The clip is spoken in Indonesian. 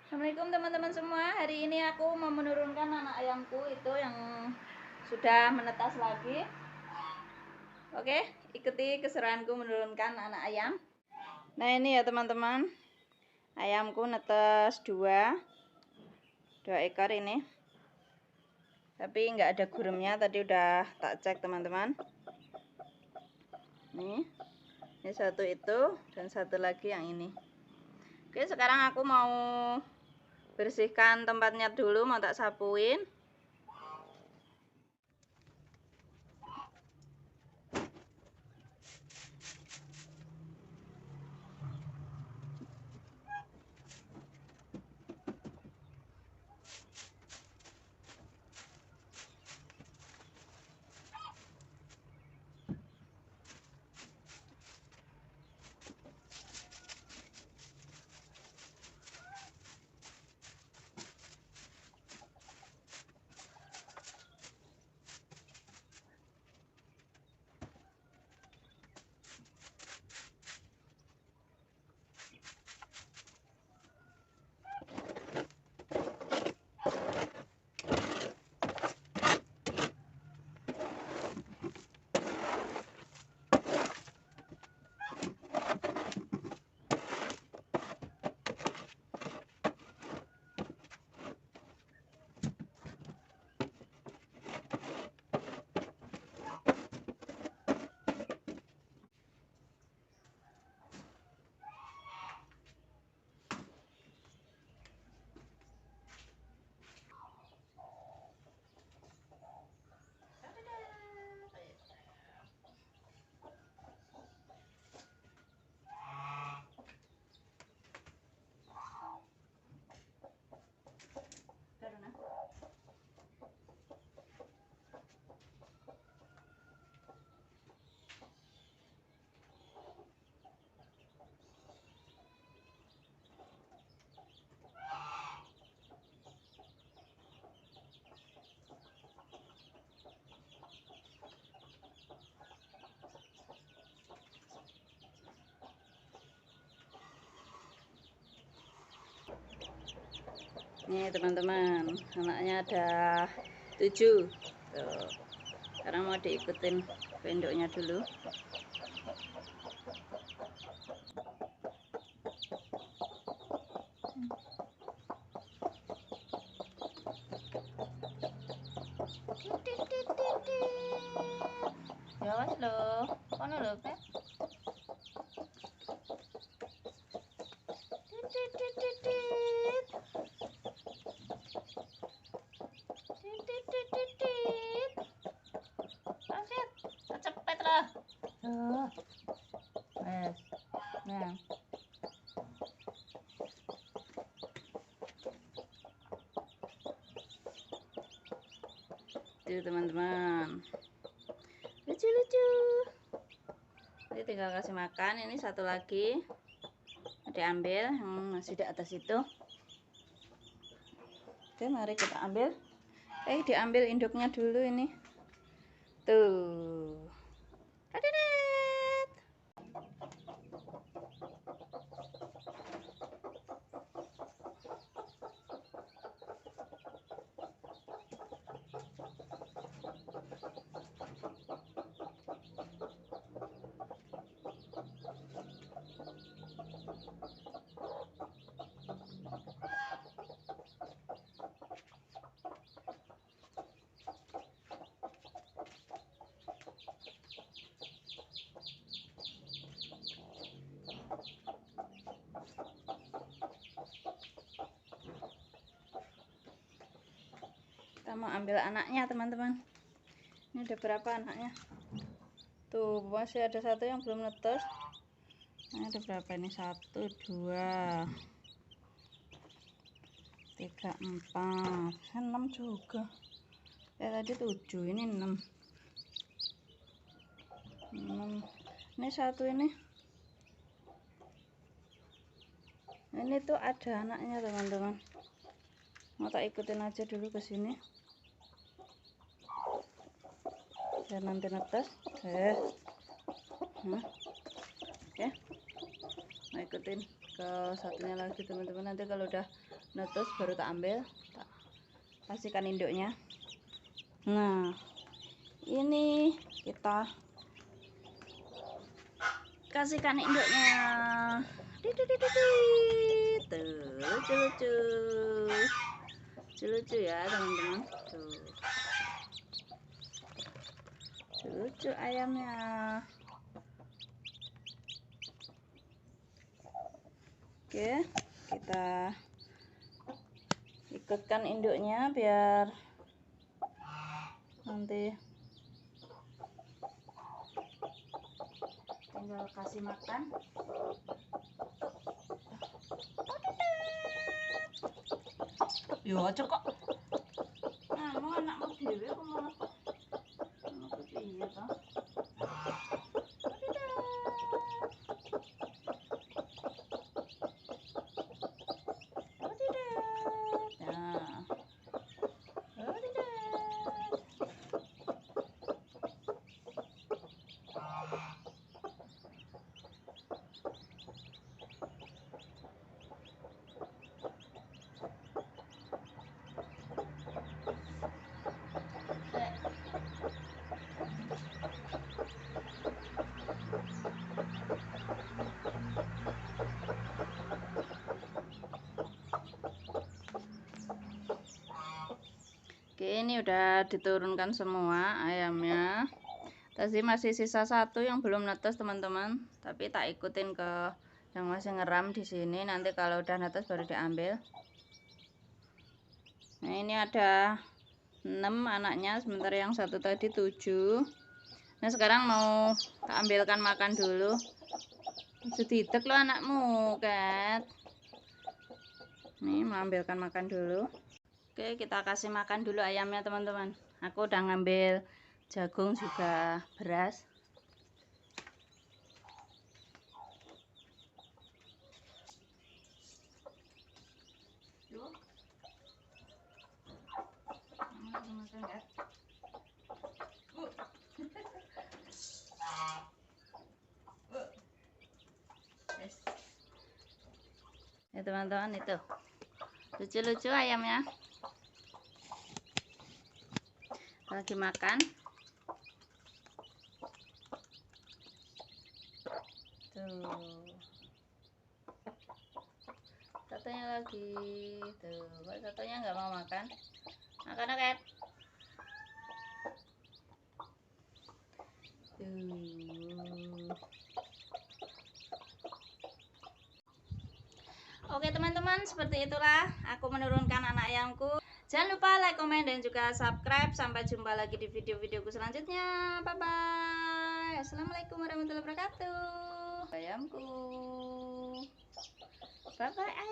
Assalamualaikum teman-teman semua. Hari ini aku mau menurunkan anak ayamku itu yang sudah menetas lagi. Oke, ikuti keseruanku menurunkan anak ayam. Nah ini ya teman-teman, ayamku netas dua ekor ini. Tapi nggak ada guremnya, tadi udah tak cek teman-teman. Ini satu itu dan satu lagi yang ini. Oke, sekarang aku mau bersihkan tempatnya dulu, mau tak sapuin. Nih teman-teman, anaknya ada 7. Tuh. Sekarang mau diikutin induknya dulu. Ya wes lo, kono lo Pep. Cepet lah. Wes. Nah. Tuh teman-teman. Lucu-lucu. Ini tinggal kasih makan. Ini satu lagi. Diambil yang masih di atas itu. Oke, mari kita ambil. Diambil induknya dulu ini. Tuh. Tadidat. Kita mau ambil anaknya teman-teman. Ini ada berapa anaknya? Tuh masih ada satu yang belum netes. Ini ada berapa ini? 1, 2, 3, 4, 6 juga. Tadi 7, ini 6. Ini satu ini. Ini tuh ada anaknya teman-teman. Mau tak ikutin aja dulu ke sini. Biar nanti netes. Oke. Mau ikutin. ke satunya lagi teman-teman. Nanti kalau udah netes baru tak ambil, tak kasihkan induknya. Nah, ini kita kasihkan induknya. Tuh, lucu ya teman-teman. Tuh, lucu ayamnya. Oke, kita ikutkan induknya biar nanti tinggal kasih makan. Yo aja kok. Anu anakmu dhewe kok malah kok. Anakku piye to? Oke, ini udah diturunkan semua ayamnya. Tadi masih sisa satu yang belum netes teman-teman, tapi tak ikutin ke yang masih ngeram di sini. Nanti kalau udah netes baru diambil. Nah, ini ada 6 anaknya, sementara yang satu tadi 7. Nah, sekarang mau tak ambilkan makan dulu. Seditek lo anakmu, Kat. Nih, mau ambilkan makan dulu. Oke, kita kasih makan dulu ayamnya teman-teman. Aku udah ngambil jagung juga beras. Ya teman-teman, itu lucu-lucu ayamnya lagi makan. Tuh, satunya lagi tuh, kok satunya nggak mau makan. Makan Kat. Oke teman-teman, seperti itulah aku menurunkan anak ayamku. Jangan lupa like, komen, dan juga subscribe. Sampai jumpa lagi di video-videoku selanjutnya. Bye bye. Assalamualaikum warahmatullahi wabarakatuh. Ayamku. Bye bye.